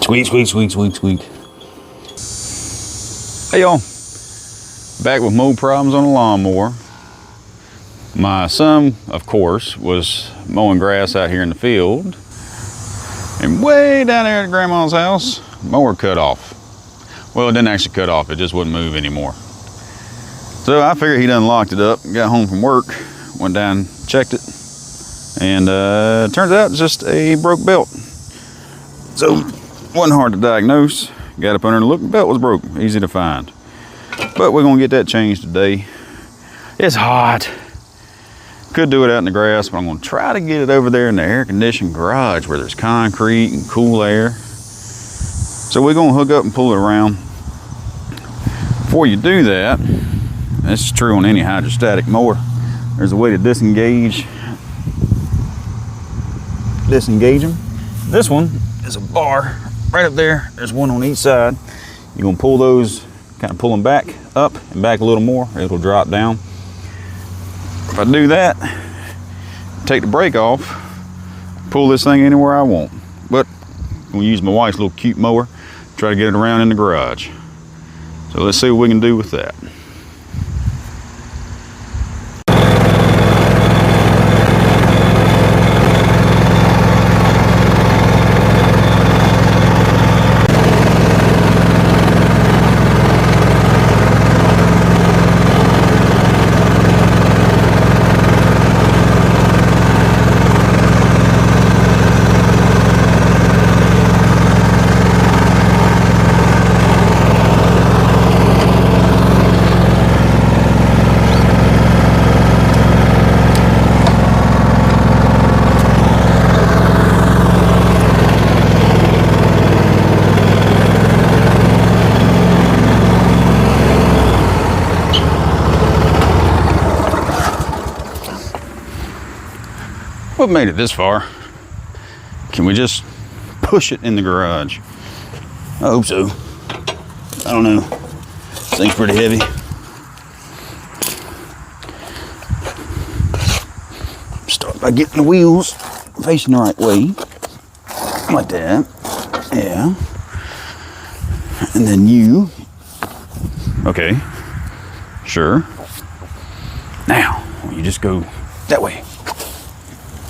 Squeak, squeak, squeak, squeak, squeak. Hey y'all, back with mow problems on a lawnmower. My son, of course, was mowing grass out here in the field, and way down there at Grandma's house, mower cut off. Well, it didn't actually cut off, it just wouldn't move anymore. So I figured he done locked it up, got home from work, went down, checked it, and turns out it's just a broke belt. So wasn't hard to diagnose. Got up under and looked, the belt was broke, easy to find. But we're gonna get that changed today. It's hot. Could do it out in the grass, but I'm gonna try to get it over there in the air-conditioned garage where there's concrete and cool air. So we're gonna hook up and pull it around. Before you do that, this is true on any hydrostatic mower, there's a way to disengage them. This one is a bar right up there. There's one on each side. You're gonna pull those, kind of pull them back up and back a little more, it'll drop down. If I do that, take the brake off, pull this thing anywhere I want. But I'm gonna use my wife's little cute mower, try to get it around in the garage. So let's see what we can do with that. What made it this far? Can we just push it in the garage? I hope so. I don't know. This thing's pretty heavy. Start by getting the wheels facing the right way. Like that. Yeah. And then you. Okay. Sure. Now, you just go that way.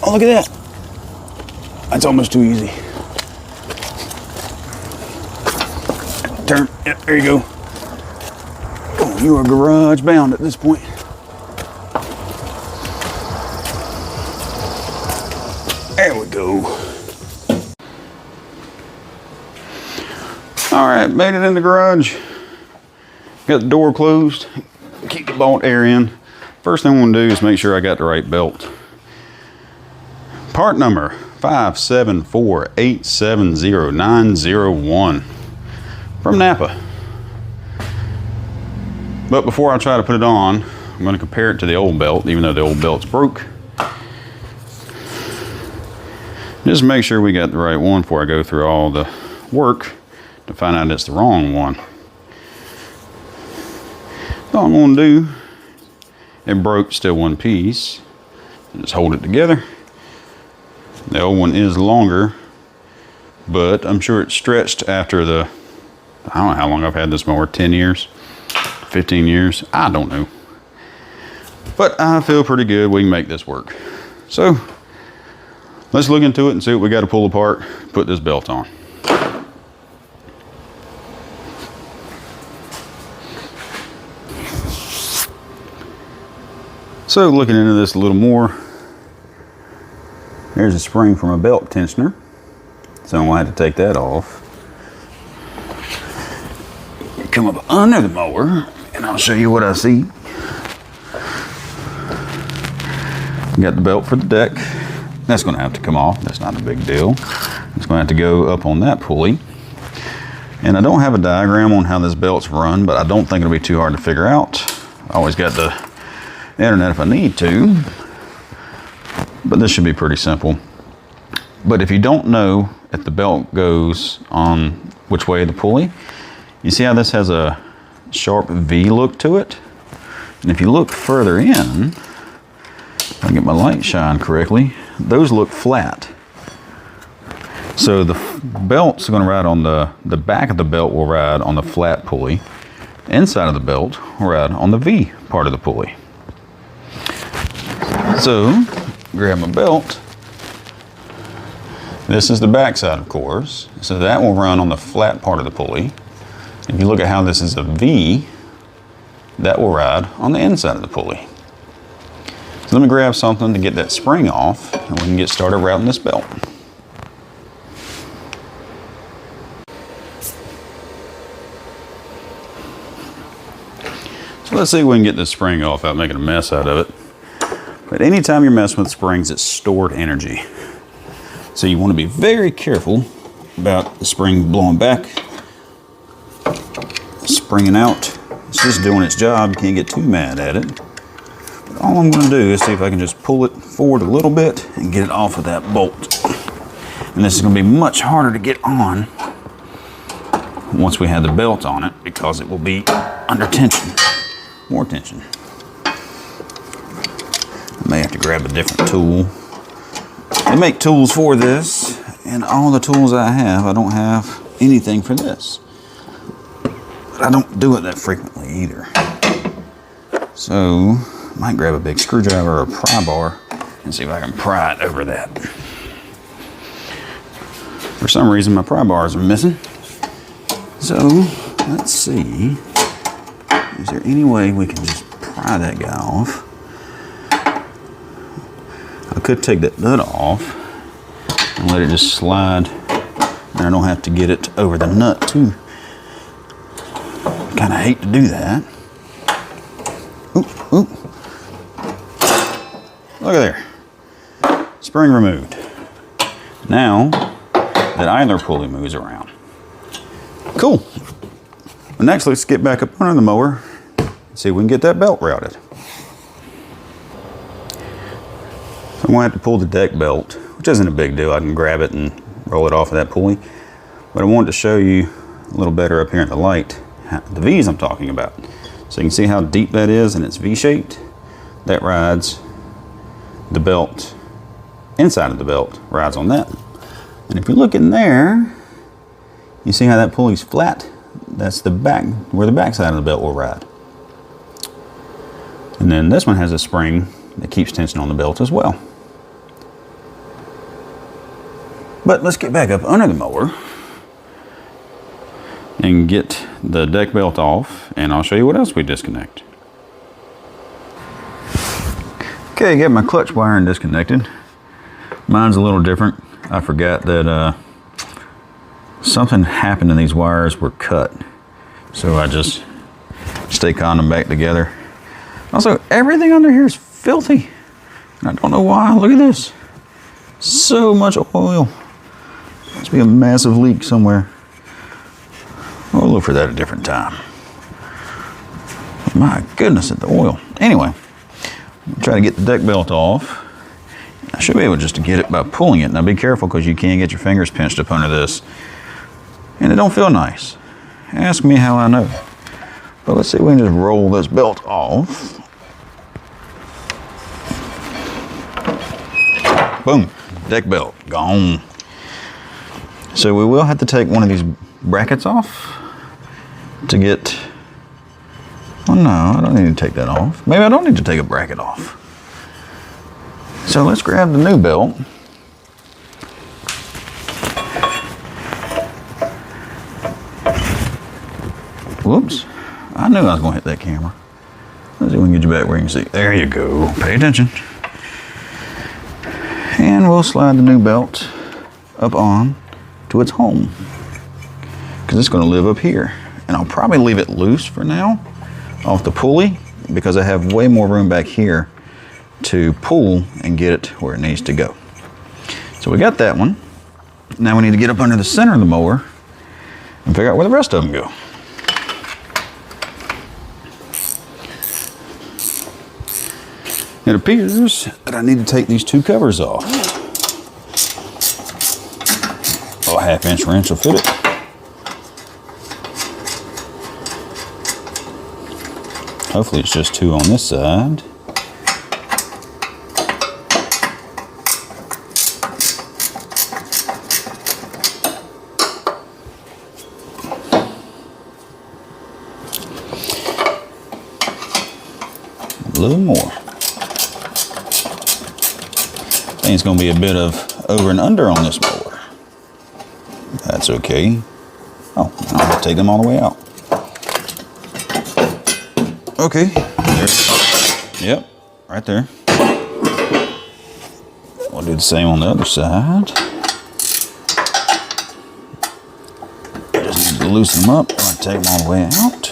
Oh, look at that. That's almost too easy. Turn. Yep, there you go. Oh, you are garage bound at this point. There we go. All right, made it in the garage. Got the door closed. Keep the bought air in. First thing I'm gonna do is make sure I got the right belt. Part number 574870901 from Napa. But before I try to put it on, I'm going to compare it to the old belt, even though the old belt's broke. Just make sure we got the right one before I go through all the work to find out it's the wrong one. All I'm going to do, it broke, still one piece. Just hold it together. The old one is longer, but I'm sure it's stretched after the, I don't know how long I've had this mower, 10 years, 15 years, I don't know. But I feel pretty good we can make this work. So let's look into it and see what we got to pull apart, put this belt on. So looking into this a little more, there's a spring from a belt tensioner, so I'm going to have to take that off. Come up under the mower, and I'll show you what I see. Got the belt for the deck. That's going to have to come off. That's not a big deal. It's going to have to go up on that pulley. And I don't have a diagram on how this belt's run, but I don't think it'll be too hard to figure out. I always got the internet if I need to. But this should be pretty simple. But if you don't know if the belt goes on which way of the pulley, you see how this has a sharp V look to it? And if you look further in, if I get my light shine correctly, those look flat. So the belt's going to ride on the back of the belt will ride on the flat pulley. Inside of the belt will ride on the V part of the pulley. So grab my belt. This is the back side, of course. So that will run on the flat part of the pulley. If you look at how this is a V, that will ride on the inside of the pulley. So let me grab something to get that spring off, and we can get started routing this belt. So let's see if we can get this spring off without making a mess out of it. But anytime you're messing with springs, it's stored energy. So you want to be very careful about the spring blowing back, springing out. It's just doing its job. You can't get too mad at it. But all I'm going to do is see if I can just pull it forward a little bit and get it off of that bolt. And this is going to be much harder to get on once we have the belt on it, because it will be under tension, more tension. I may have to grab a different tool. They make tools for this, and all the tools I have, I don't have anything for this. But I don't do it that frequently either. So, I might grab a big screwdriver or a pry bar and see if I can pry it over that. For some reason, my pry bars are missing. So, let's see. Is there any way we can just pry that guy off? I could take that nut off and let it just slide, and I don't have to get it over the nut too. Kind of hate to do that. Oop, oop. Look at there. Spring removed. Now that either pulley moves around. Cool. Well, next, let's get back up under the mower and see if we can get that belt routed. So I'm going to have to pull the deck belt, which isn't a big deal. I can grab it and roll it off of that pulley. But I wanted to show you a little better up here in the light, the V's I'm talking about. So you can see how deep that is, and it's V-shaped. That rides the belt, inside of the belt rides on that. And if you look in there, you see how that pulley's flat? That's the back, where the back side of the belt will ride. And then this one has a spring that keeps tension on the belt as well. But let's get back up under the mower and get the deck belt off, and I'll show you what else we disconnect. Okay, get my clutch wiring disconnected. Mine's a little different. I forgot that something happened and these wires were cut. So I just stay-conned them back together. Also, everything under here is filthy. And I don't know why. Look at this. So much oil. Must be a massive leak somewhere. We'll look for that at a different time. My goodness, at the oil. Anyway, I'm try to get the deck belt off. I should be able just to get it by pulling it. Now be careful, because you can get your fingers pinched up under this. And it don't feel nice. Ask me how I know. But let's see if we can just roll this belt off. Boom, deck belt, gone. So we will have to take one of these brackets off to get, oh no, I don't need to take that off. Maybe I don't need to take a bracket off. So let's grab the new belt. Whoops, I knew I was gonna hit that camera. Let's see if we can get you back where you can see. There you go, pay attention. And we'll slide the new belt up on to its home, because it's going to live up here. And I'll probably leave it loose for now off the pulley, because I have way more room back here to pull and get it where it needs to go. So we got that one. Now we need to get up under the center of the mower and figure out where the rest of them go. It appears that I need to take these two covers off. Oh, a 1/2-inch wrench will fit it. Hopefully it's just two on this side. a little more. I think it's going to be a bit of over and under on this mower. That's okay. Oh, I'm going to take them all the way out. Okay. There. Yep, right there. We'll do the same on the other side. Just need to loosen them up. I'm going to take them all the way out.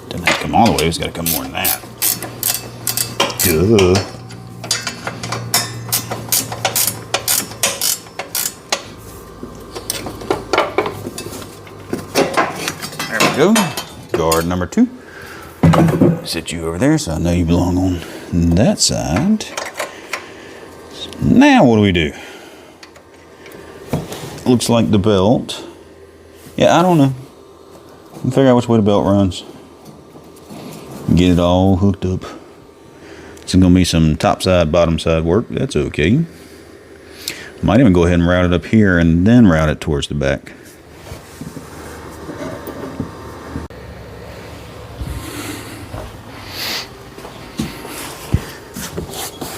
Doesn't have to come all the way, it's got to come more than that. Duh. There we go. Guard number 2. Sit you over there so I know you belong on that side. Now what do? Looks like the belt. Yeah, I don't know. We'll figure out which way the belt runs. Get it all hooked up. It's gonna be some top side, bottom side work. That's okay. Might even go ahead and route it up here and then route it towards the back.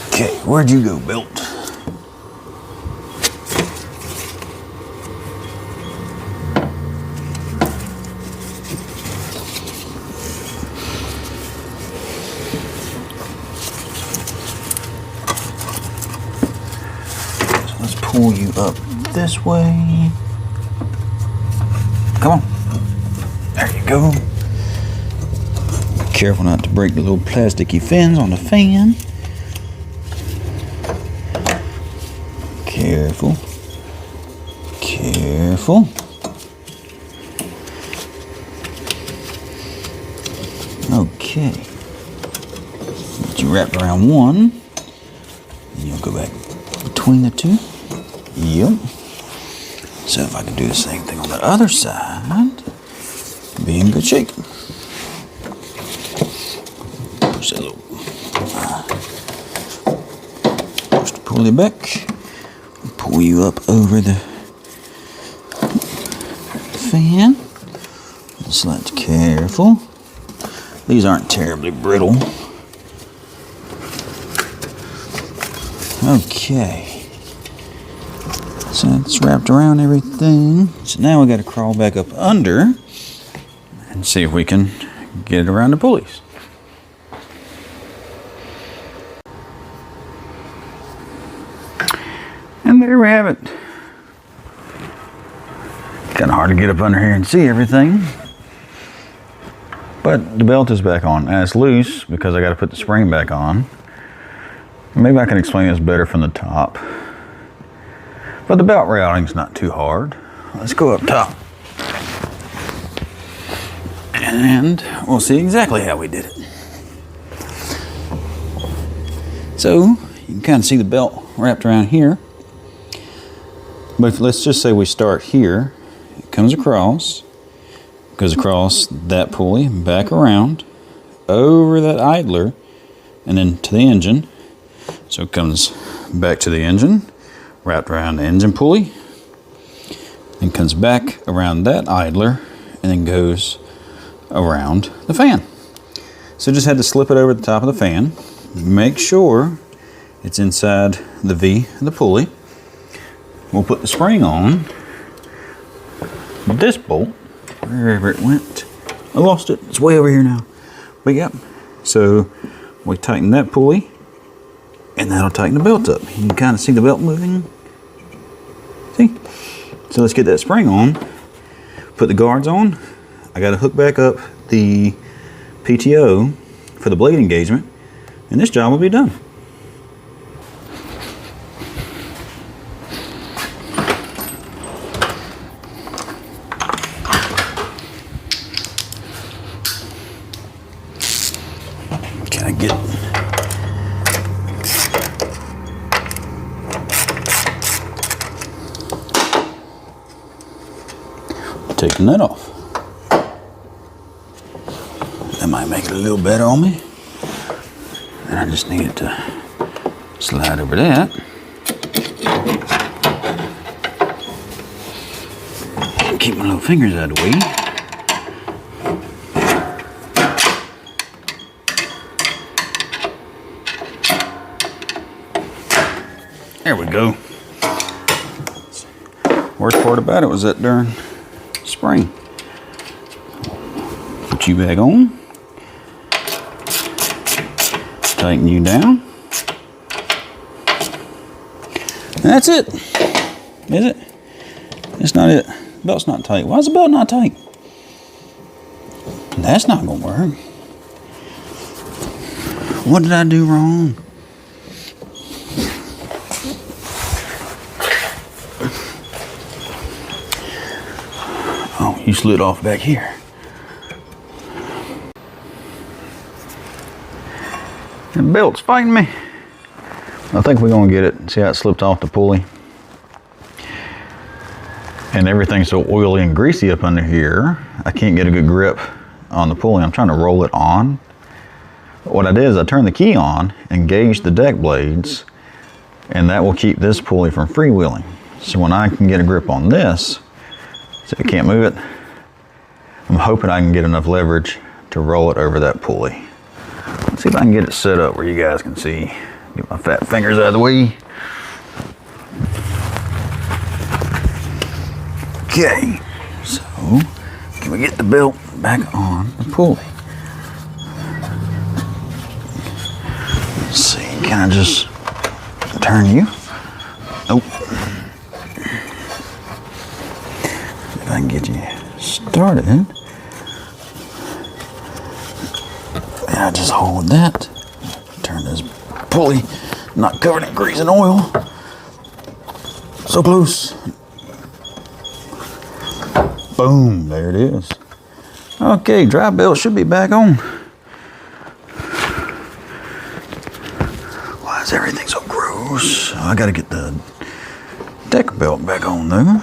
Okay, where'd you go, belt? Pull you up this way. Come on. There you go. Careful not to break the little plasticky fins on the fan. Careful. Careful. Okay. Get you wrapped around one. And you'll go back between the two. Yep. So if I can do the same thing on the other side, be in good shape. Push that little push the pulley back. Pull you up over the fan. Just careful. These aren't terribly brittle. Okay. So it's wrapped around everything. So now we got to crawl back up under and see if we can get it around the pulleys. And there we have it. Kind of hard to get up under here and see everything. But the belt is back on. And it's loose because I got to put the spring back on. Maybe I can explain this better from the top. But the belt routing's not too hard. Let's go up top. And we'll see exactly how we did it. So, you can kind of see the belt wrapped around here. But let's just say we start here. It comes across, goes across that pulley, back around, over that idler, and then to the engine. So it comes back to the engine, wrapped around the engine pulley, and comes back around that idler, and then goes around the fan. So just had to slip it over the top of the fan, make sure it's inside the V of the pulley. We'll put the spring on this bolt, wherever it went. I lost it, it's way over here now. But yep, so we tighten that pulley, and that'll tighten the belt up. You can kind of see the belt moving. See? So let's get that spring on, put the guards on. I got to hook back up the PTO for the blade engagement, and this job will be done. Can I get take the nut off. That might make it a little better on me. And I just need it to slide over that. Keep my little fingers out of the way. There we go. Worst part about it was that darn spring. Put you back on. Tighten you down. And that's it. Is it? It's not it. Belt's not tight. Why is the belt not tight? That's not gonna work. What did I do wrong? Oh, you slid off back here. The belt's fighting me. I think we're gonna get it. See how it slipped off the pulley? And everything's so oily and greasy up under here, I can't get a good grip on the pulley. I'm trying to roll it on. But what I did is I turned the key on, engaged the deck blades, and that will keep this pulley from freewheeling. So when I can get a grip on this, so I can't move it, I'm hoping I can get enough leverage to roll it over that pulley. Let's see if I can get it set up where you guys can see. Get my fat fingers out of the way. Okay, so can we get the belt back on the pulley? Let's see, can I just turn you? Nope. If I can get you started, I just hold that. Turn this pulley, not covered in grease and oil. So close. Boom, there it is. Okay, drive belt should be back on. Why is everything so gross? I gotta get the deck belt back on though.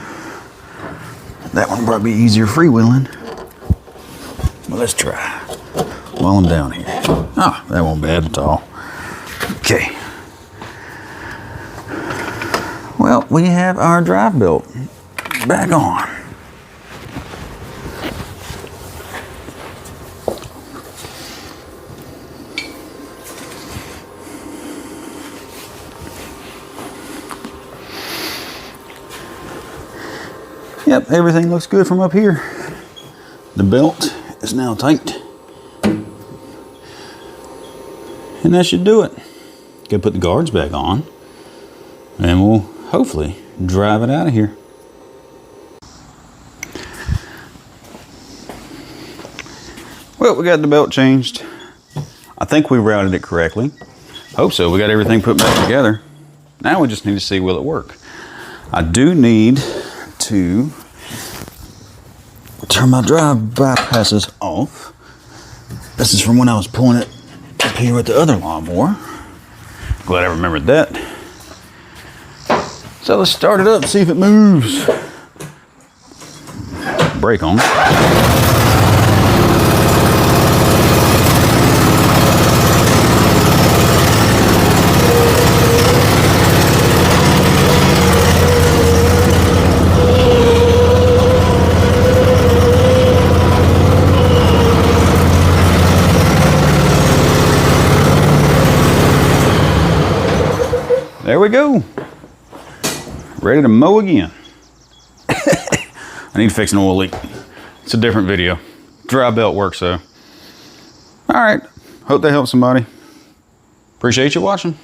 That one will probably be easier freewheeling. Well, let's try while I'm down here. Ah, that won't be bad at all. Okay. Well, we have our drive belt back on. Yep, everything looks good from up here. The belt is now tight. And that should do it. Gotta put the guards back on. And we'll hopefully drive it out of here. Well, we got the belt changed. I think we routed it correctly. Hope so. We got everything put back together. Now we just need to see, will it work? I do need to turn my drive bypasses off. This is from when I was pulling it up here with the other lawnmower. Glad I remembered that. So let's start it up, see if it moves. Brake on. There we go. Ready to mow again. I need to fix an oil leak. It's a different video. Dry belt works though. All right, hope that helps somebody. Appreciate you watching.